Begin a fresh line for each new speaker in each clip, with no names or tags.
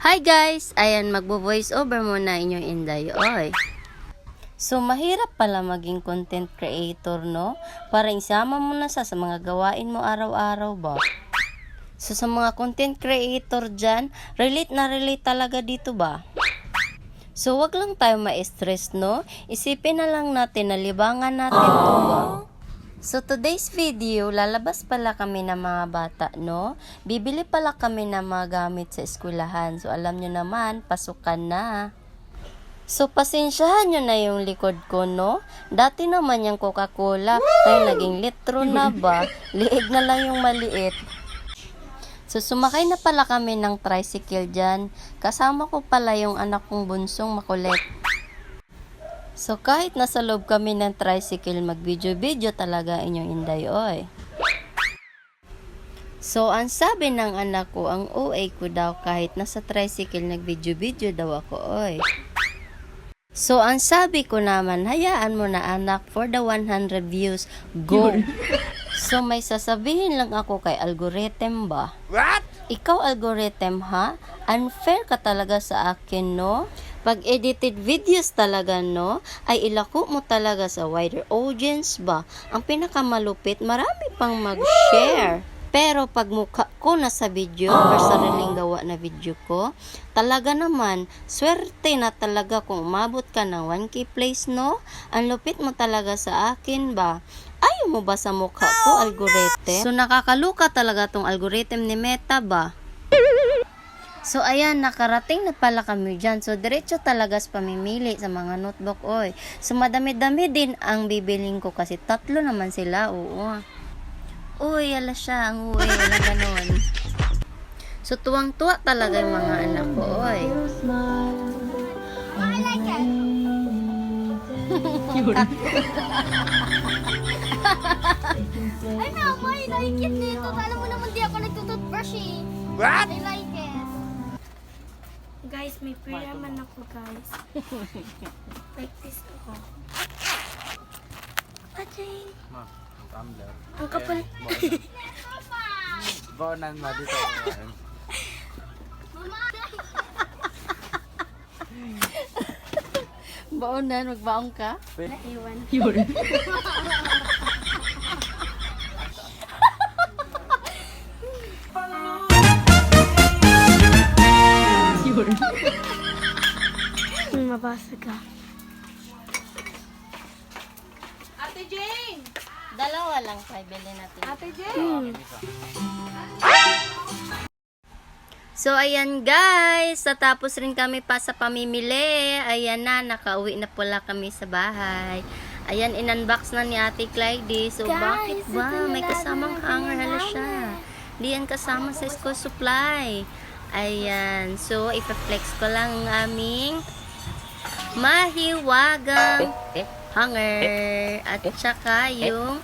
Hi guys! Ayan, magbo-voice over muna inyong Inday. Oy. So, mahirap pala maging content creator, no? Para isama mo na sa mga gawain mo araw-araw ba? So, sa mga content creator dyan, relate na relate talaga dito ba? So, wag lang tayo ma-stress, no? Isipin na lang natin na libangan natin to ba? So, today's video, lalabas pala kami ng mga bata, no? Bibili pala kami ng mga gamit sa eskwelahan. So, alam nyo naman, pasukan na. So, pasensyahan nyo na yung likod ko, no? Dati naman yung Coca-Cola, ay naging litro na ba? Liig na lang yung maliit. So, sumakay na pala kami ng tricycle dyan. Kasama ko pala yung anak kong bunsong makulit. So, kahit nasa loob kami ng tricycle, mag-video-video talaga inyong Inday, oy. So, ang sabi ng anak ko, ang OA ko daw kahit nasa tricycle, nag-video-video daw ako, oy. So, ang sabi ko naman, hayaan mo na anak, for the 100 views, go! So, may sasabihin lang ako kay algorithm ba?
What?
Ikaw algorithm ha? Unfair ka talaga sa akin, no? Pag edited videos talaga, no? Ay ilako mo talaga sa wider audience ba? Ang pinakamalupit, marami pang mag-share. Pero pag mukha ko na sa video or sariling gawa na video ko, talaga naman, swerte na talaga kung umabot ka ng 1K plays, no? Ang lupit mo talaga sa akin ba? Ayaw mo ba sa mukha ko, algorithm? So, nakakaluka talaga tong algorithm ni Meta ba? So, ayan, nakarating na pala kami dyan. So, diretso talaga sa pamimili sa mga notebook, oy. So, madami-dami din ang bibiling ko kasi 3 naman sila, oo. Uy, ala siya, ang uwi, wala ganon. So, tuwang-tuwa talaga yung mga anak ko, oy.
I like it. Ay, mama, I like it dito. Alam mo naman di ako nagtututbrush eh.
What?
I like it. Guys, may piraman ako, guys. Like this ako. Paching.
Ma, ang tumbler.
Ang kapal.
Bawnan mo dito.
Baonan, magbaong ka?
Naiwan. Mabasa ka.
Ate Jane!
Dalawa lang tayo, bilhin natin.
Ate Jane!
So, ayan guys, natapos rin kami pa sa pamimili. Ayan na, nakauwi na pala kami sa bahay. Ayan, in-unbox na ni Ate Clyde. So,
Guys,
bakit ba?
ito
May
na
kasamang
natin
hanger, hala
hanger.
siya. Di yan kasama sa school supply. Ayan, so, ipa-flex ko lang ang aming mahiwagang hanger. At saka yung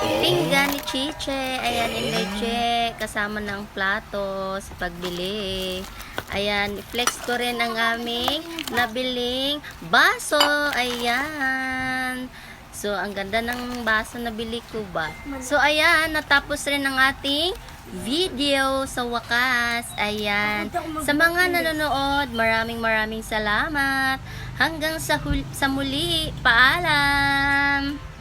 pinggan ni Chiche. Ayan, in leche. Kasama ng plato sa pagbili. Ayan, i-flex ko rin ang aming nabiling baso. Ayan. So, ang ganda ng baso na bili ko ba? So, ayan, natapos rin ang ating video sa wakas. Ayan. Sa mga nanonood, maraming salamat. Hanggang sa muli. Paalam!